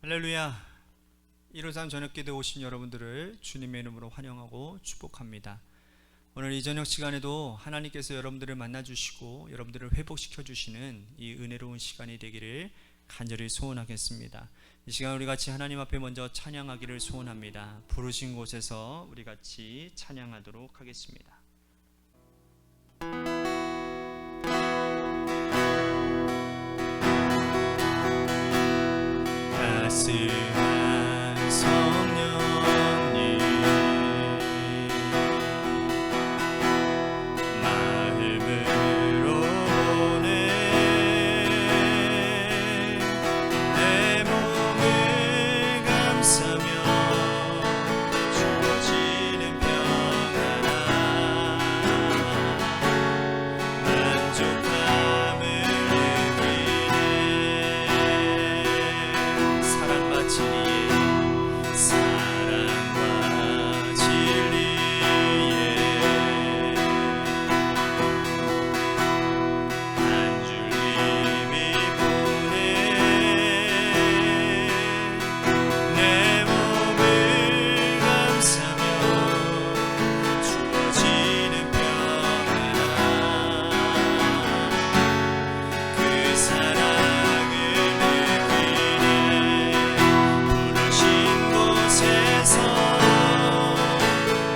할렐루야. 153 저녁기도 오신 여러분들을 주님의 이름으로 환영하고 축복합니다. 오늘 이 저녁 시간에도 하나님께서 여러분들을 만나주시고 여러분들을 회복시켜 주시는 이 은혜로운 시간이 되기를 간절히 소원하겠습니다. 이 시간 우리 같이 하나님 앞에 먼저 찬양하기를 소원합니다. 부르신 곳에서 우리 같이 찬양하도록 하겠습니다. 따스한 성령님 마음으로 보내 내 몸을 감싸며 주어지는 평안함 만족감을 느끼네. 사랑과 진리에 한 줄님이 보내 내 몸을 감싸며 주어지는 평안함 그 사랑을 느끼네. 부르신 곳에서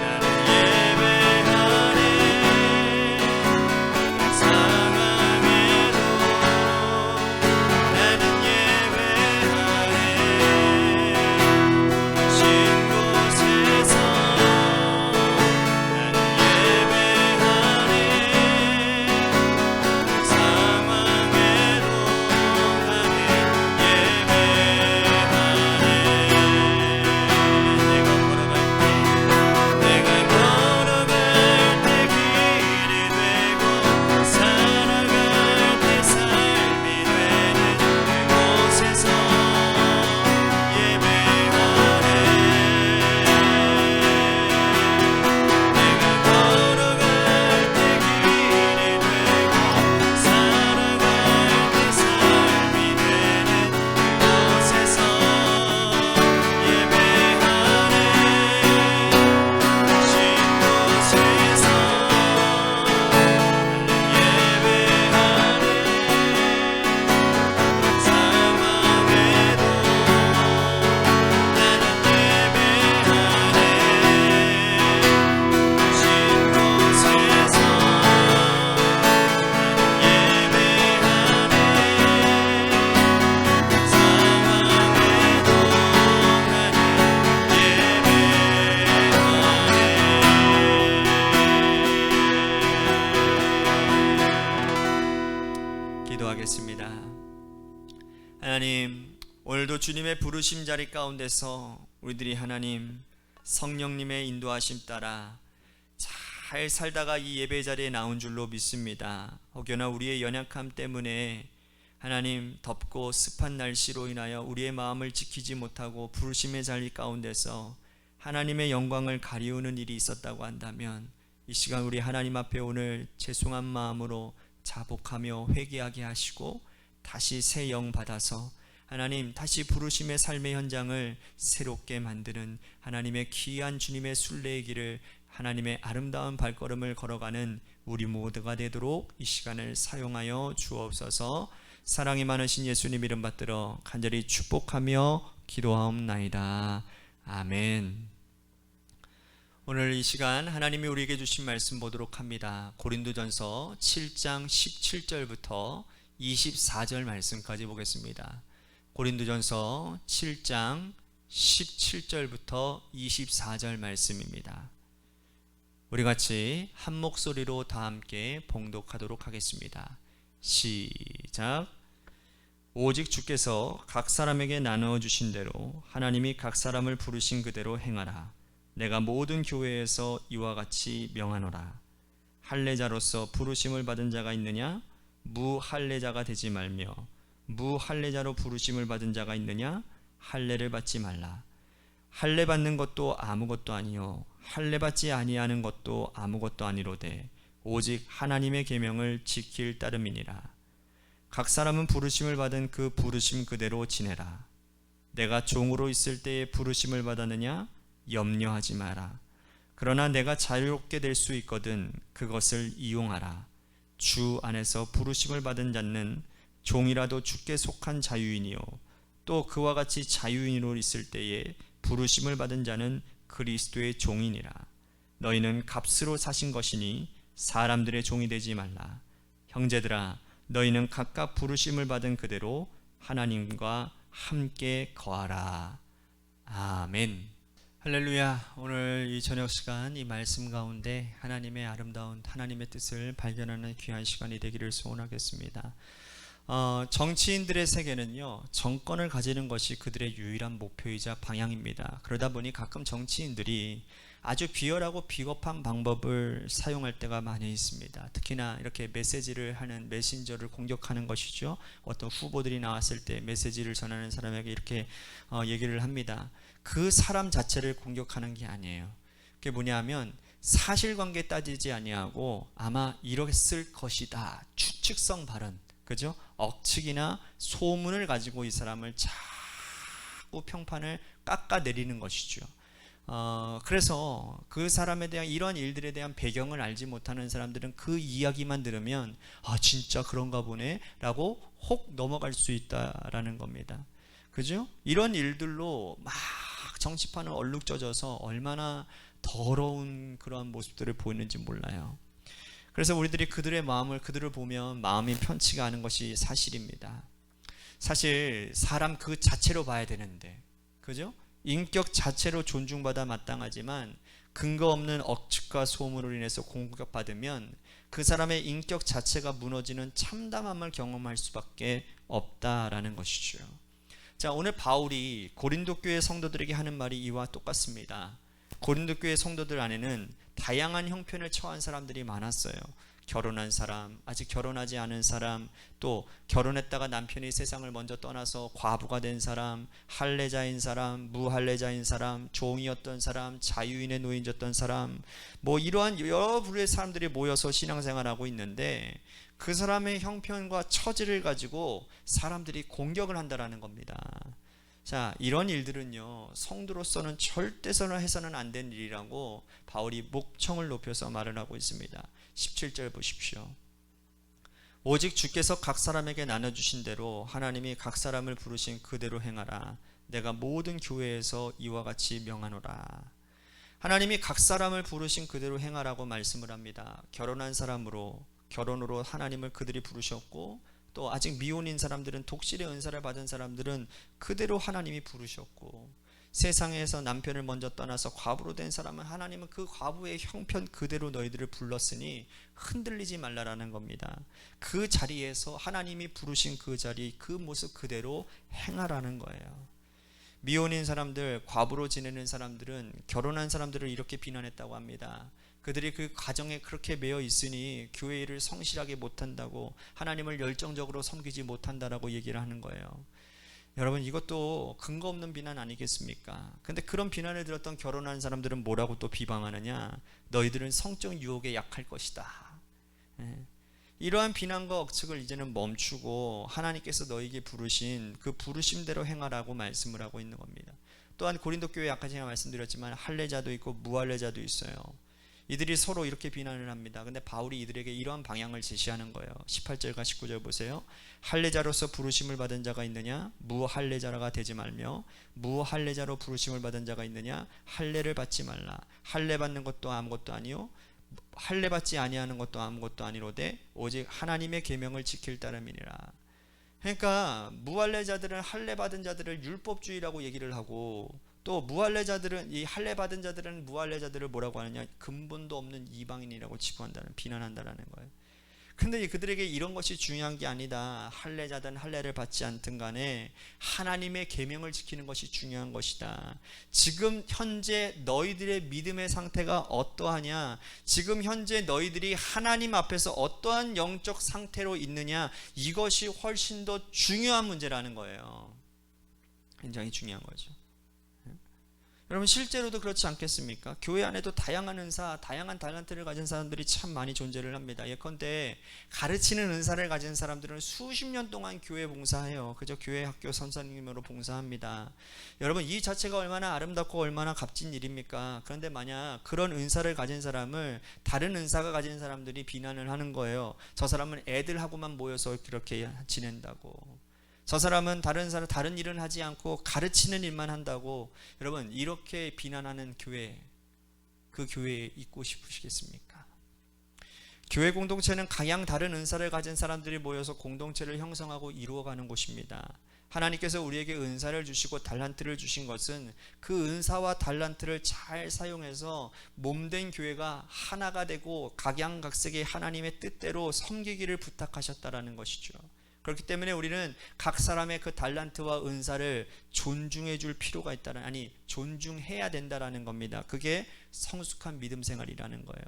나는 예배하네. 상황에도 나는 예배하네. 부르신 곳에서 나는 예배하네. 상황에도 나는 내가 걸어갈 때 길이 되고 살아갈 때 삶이 되는 그곳에서 예배하네. 내가 걸어갈 때 길이 되고 살아갈 때 삶이 되는 그곳에서 예배하네. 부르신 곳에서 나는 예배하네. 상황에도 나는 예배하네. 부르신 곳에서 나는 예배하네. 상황에도 나는 기도하겠습니다. 하나님, 오늘도 주님의 부르심 자리 가운데서 우리들이 하나님 성령님의 인도하심 따라 잘 살다가 이 예배 자리에 나온 줄로 믿습니다. 혹여나 우리의 연약함 때문에 하나님 덥고 습한 날씨로 인하여 우리의 마음을 지키지 못하고 부르심의 자리 가운데서 하나님의 영광을 가리우는 일이 있었다고 한다면 이 시간 우리 하나님 앞에 오늘 죄송한 마음으로 자복하며 회개하게 하시고 다시 새 영 받아서 하나님 다시 부르심의 삶의 현장을 새롭게 만드는 하나님의 귀한 주님의 순례의 길을 하나님의 아름다운 발걸음을 걸어가는 우리 모두가 되도록 이 시간을 사용하여 주옵소서. 사랑이 많으신 예수님 이름 받들어 간절히 축복하며 기도하옵나이다. 아멘. 오늘 이 시간 하나님이 우리에게 주신 말씀 보도록 합니다. 고린도전서 7장 17절부터 24절 말씀까지 보겠습니다. 고린도전서 7장 17절부터 24절 말씀입니다. 우리 같이 한 목소리로 다 함께 봉독하도록 하겠습니다. 시작. 오직 주께서 각 사람에게 나누어 주신 대로 하나님이 각 사람을 부르신 그대로 행하라. 내가 모든 교회에서 이와 같이 명하노라. 할례자로서 부르심을 받은 자가 있느냐? 무할례자가 되지 말며 무할례자로 부르심을 받은 자가 있느냐? 할례를 받지 말라. 할례 받는 것도 아무것도 아니요 할례 받지 아니하는 것도 아무것도 아니로되 오직 하나님의 계명을 지킬 따름이니라. 각 사람은 부르심을 받은 그 부르심 그대로 지내라. 내가 종으로 있을 때에 부르심을 받았느냐? 염려하지 마라. 그러나 내가 자유롭게 될 수 있거든 그것을 이용하라. 주 안에서 부르심을 받은 자는 종이라도 주께 속한 자유인이요 또 그와 같이 자유인으로 있을 때에 부르심을 받은 자는 그리스도의 종이니라. 너희는 값으로 사신 것이니 사람들의 종이 되지 말라. 형제들아, 너희는 각각 부르심을 받은 그대로 하나님과 함께 거하라. 아멘. 할렐루야. 오늘 이 저녁 시간 이 말씀 가운데 하나님의 아름다운 하나님의 뜻을 발견하는 귀한 시간이 되기를 소원하겠습니다. 정치인들의 세계는요, 정권을 가지는 것이 그들의 유일한 목표이자 방향입니다. 그러다 보니 가끔 정치인들이 아주 비열하고 비겁한 방법을 사용할 때가 많이 있습니다. 특히나 이렇게 메시지를 하는 메신저를 공격하는 것이죠. 어떤 후보들이 나왔을 때 메시지를 전하는 사람에게 이렇게 얘기를 합니다. 그 사람 자체를 공격하는 게 아니에요. 그게 뭐냐면 사실관계 따지지 아니하고 아마 이랬을 것이다, 추측성 발언, 그죠? 억측이나 소문을 가지고 이 사람을 자꾸 평판을 깎아내리는 것이죠. 그래서 그 사람에 대한 이런 일들에 대한 배경을 알지 못하는 사람들은 그 이야기만 들으면 진짜 그런가 보네 라고 혹 넘어갈 수 있다라는 겁니다. 그죠? 이런 일들로 막 정치판을 얼룩져져서 얼마나 더러운 그런 모습들을 보이는지 몰라요. 그래서 우리들이 그들의 마음을, 그들을 보면 마음이 편치가 않은 것이 사실입니다. 사실 사람 그 자체로 봐야 되는데, 그죠? 인격 자체로 존중받아 마땅하지만 근거 없는 억측과 소문으로 인해서 공격받으면 그 사람의 인격 자체가 무너지는 참담함을 경험할 수밖에 없다라는 것이죠. 자, 오늘 바울이 고린도 교회 성도들에게 하는 말이 이와 똑같습니다. 고린도 교회 성도들 안에는 다양한 형편을 처한 사람들이 많았어요. 결혼한 사람, 아직 결혼하지 않은 사람, 또 결혼했다가 남편이 세상을 먼저 떠나서 과부가 된 사람, 할례자인 사람, 무할례자인 사람, 종이었던 사람, 자유인에 놓여졌던 사람, 이러한 여러 부류의 사람들이 모여서 신앙생활하고 있는데 그 사람의 형편과 처지를 가지고 사람들이 공격을 한다라는 겁니다. 자, 이런 일들은요, 성도로서는 절대서는 해서는 안 된 일이라고 바울이 목청을 높여서 말을 하고 있습니다. 17절 보십시오. 오직 주께서 각 사람에게 나눠주신 대로 하나님이 각 사람을 부르신 그대로 행하라. 내가 모든 교회에서 이와 같이 명하노라. 하나님이 각 사람을 부르신 그대로 행하라고 말씀을 합니다. 결혼한 사람으로, 결혼으로 하나님을 그들이 부르셨고, 또 아직 미혼인 사람들은, 독실의 은사를 받은 사람들은 그대로 하나님이 부르셨고, 세상에서 남편을 먼저 떠나서 과부로 된 사람은 하나님은 그 과부의 형편 그대로 너희들을 불렀으니 흔들리지 말라라는 겁니다. 그 자리에서 하나님이 부르신 그 자리, 그 모습 그대로 행하라는 거예요. 미혼인 사람들, 과부로 지내는 사람들은 결혼한 사람들을 이렇게 비난했다고 합니다. 그들이 그 가정에 그렇게 매여 있으니 교회 일을 성실하게 못한다고, 하나님을 열정적으로 섬기지 못한다라고 얘기를 하는 거예요. 여러분, 이것도 근거 없는 비난 아니겠습니까? 근데 그런 비난을 들었던 결혼한 사람들은 뭐라고 또 비방하느냐? 너희들은 성적 유혹에 약할 것이다. 이러한 비난과 억측을 이제는 멈추고 하나님께서 너희에게 부르신 그 부르심대로 행하라고 말씀을 하고 있는 겁니다. 또한 고린도 교회 아까 제가 말씀드렸지만 할례자도 있고 무할례자도 있어요. 이들이 서로 이렇게 비난을 합니다. 근데 바울이 이들에게 이러한 방향을 제시하는 거예요. 18절과 19절 보세요. 할례자로서 부르심을 받은 자가 있느냐? 무할례자가 되지 말며, 무할례자로 부르심을 받은 자가 있느냐? 할례를 받지 말라. 할례 받는 것도 아무것도 아니요, 할례 받지 아니하는 것도 아무것도 아니로되 오직 하나님의 계명을 지킬 따름이니라. 그러니까 무할례자들은 할례 받은 자들을 율법주의라고 얘기를 하고, 또 무할례자들은, 이 할례 받은 자들은 무할례자들을 뭐라고 하느냐? 근본도 없는 이방인이라고 치부한다는, 비난한다라는 거예요. 근데 그들에게 이런 것이 중요한 게 아니다. 할례자든 할례를 받지 않든 간에 하나님의 계명을 지키는 것이 중요한 것이다. 지금 현재 너희들의 믿음의 상태가 어떠하냐, 지금 현재 너희들이 하나님 앞에서 어떠한 영적 상태로 있느냐, 이것이 훨씬 더 중요한 문제라는 거예요. 굉장히 중요한 거죠. 여러분 실제로도 그렇지 않겠습니까? 교회 안에도 다양한 은사, 다양한 달란트를 가진 사람들이 참 많이 존재를 합니다. 예컨대 가르치는 은사를 가진 사람들은 수십 년 동안 교회 봉사해요. 그저 교회 학교 선생님으로 봉사합니다. 여러분 이 자체가 얼마나 아름답고 얼마나 값진 일입니까? 그런데 만약 그런 은사를 가진 사람을 다른 은사가 가진 사람들이 비난을 하는 거예요. 저 사람은 애들하고만 모여서 그렇게 지낸다고. 저 사람은 다른 일은 하지 않고 가르치는 일만 한다고. 여러분 이렇게 비난하는 교회, 그 교회에 있고 싶으시겠습니까? 교회 공동체는 각양 다른 은사를 가진 사람들이 모여서 공동체를 형성하고 이루어가는 곳입니다. 하나님께서 우리에게 은사를 주시고 달란트를 주신 것은 그 은사와 달란트를 잘 사용해서 몸된 교회가 하나가 되고 각양각색의 하나님의 뜻대로 섬기기를 부탁하셨다라는 것이죠. 그렇기 때문에 우리는 각 사람의 그 달란트와 은사를 존중해 줄 필요가 있다는, 아니 존중해야 된다라는 겁니다. 그게 성숙한 믿음 생활이라는 거예요.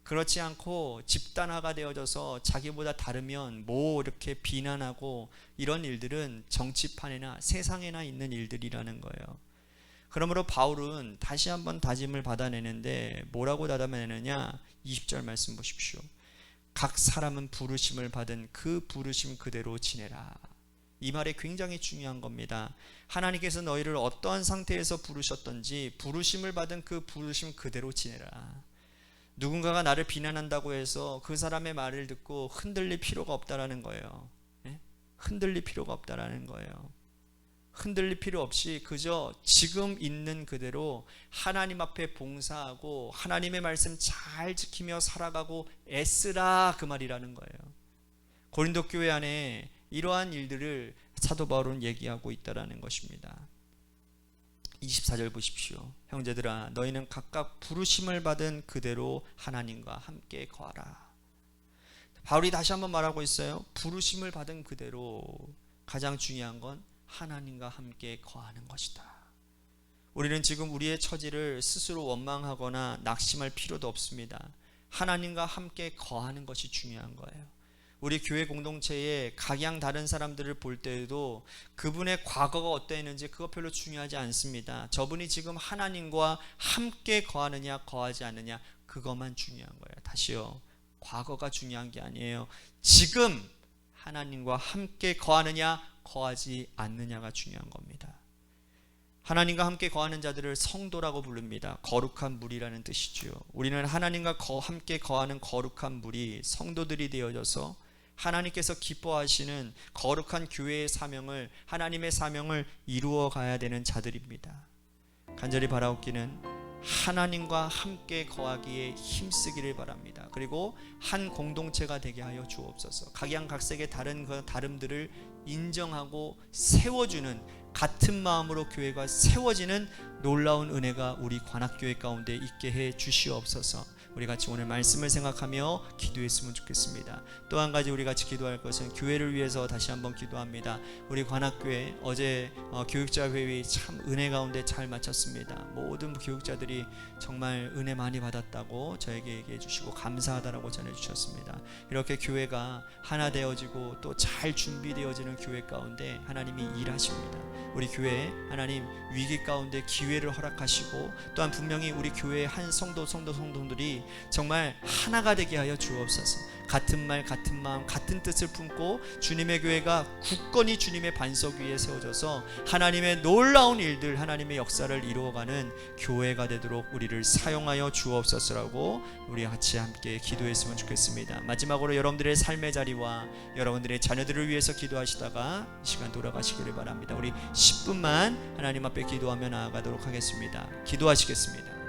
그렇지 않고 집단화가 되어져서 자기보다 다르면 이렇게 비난하고 이런 일들은 정치판에나 세상에나 있는 일들이라는 거예요. 그러므로 바울은 다시 한번 다짐을 받아내는데 뭐라고 다짐하느냐? 20절 말씀 보십시오. 각 사람은 부르심을 받은 그 부르심 그대로 지내라. 이 말이 굉장히 중요한 겁니다. 하나님께서 너희를 어떠한 상태에서 부르셨던지 부르심을 받은 그 부르심 그대로 지내라. 누군가가 나를 비난한다고 해서 그 사람의 말을 듣고 흔들릴 필요가 없다라는 거예요. 흔들릴 필요가 없다라는 거예요. 흔들릴 필요 없이 그저 지금 있는 그대로 하나님 앞에 봉사하고 하나님의 말씀 잘 지키며 살아가고 애쓰라, 그 말이라는 거예요. 고린도 교회 안에 이러한 일들을 사도 바울은 얘기하고 있다라는 것입니다. 24절 보십시오. 형제들아 너희는 각각 부르심을 받은 그대로 하나님과 함께 거하라. 바울이 다시 한번 말하고 있어요. 부르심을 받은 그대로. 가장 중요한 건 하나님과 함께 거하는 것이다. 우리는 지금 우리의 처지를 스스로 원망하거나 낙심할 필요도 없습니다. 하나님과 함께 거하는 것이 중요한 거예요. 우리 교회 공동체에 각양 다른 사람들을 볼 때에도 그분의 과거가 어떠했는지 그거 별로 중요하지 않습니다. 저분이 지금 하나님과 함께 거하느냐 거하지 않느냐 그것만 중요한 거예요. 다시요, 과거가 중요한 게 아니에요. 지금 하나님과 함께 거하느냐 거하지 않느냐가 중요한 겁니다. 하나님과 함께 거하는 자들을 성도라고 부릅니다. 거룩한 무리라는 뜻이죠. 우리는 하나님과 함께 거하는 거룩한 무리, 성도들이 되어져서 하나님께서 기뻐하시는 거룩한 교회의 사명을, 하나님의 사명을 이루어 가야 되는 자들입니다. 간절히 바라옵기는 하나님과 함께 거하기에 힘쓰기를 바랍니다. 그리고 한 공동체가 되게 하여 주옵소서. 각양각색의 다른 그 다름들을 인정하고 세워주는, 같은 마음으로 교회가 세워지는 놀라운 은혜가 우리 관악교회 가운데 있게 해 주시옵소서. 우리 같이 오늘 말씀을 생각하며 기도했으면 좋겠습니다. 또 한 가지 우리 같이 기도할 것은 교회를 위해서 다시 한번 기도합니다. 우리 관악교회 어제 교육자 회의 참 은혜 가운데 잘 마쳤습니다. 모든 교육자들이 정말 은혜 많이 받았다고 저에게 얘기해 주시고 감사하다라고 전해 주셨습니다. 이렇게 교회가 하나 되어지고 또 잘 준비되어지는 교회 가운데 하나님이 일하십니다. 우리 교회에 하나님 위기 가운데 기회를 허락하시고 또한 분명히 우리 교회의 한 성도들이 정말 하나가 되게 하여 주옵소서. 같은 말 같은 마음 같은 뜻을 품고 주님의 교회가 굳건히 주님의 반석 위에 세워져서 하나님의 놀라운 일들, 하나님의 역사를 이루어가는 교회가 되도록 우리를 사용하여 주옵소서라고 우리 같이 함께 기도했으면 좋겠습니다. 마지막으로 여러분들의 삶의 자리와 여러분들의 자녀들을 위해서 기도하시다가 이 시간 돌아가시기를 바랍니다. 우리 10분만 하나님 앞에 기도하며 나아가도록 하겠습니다. 기도하시겠습니다.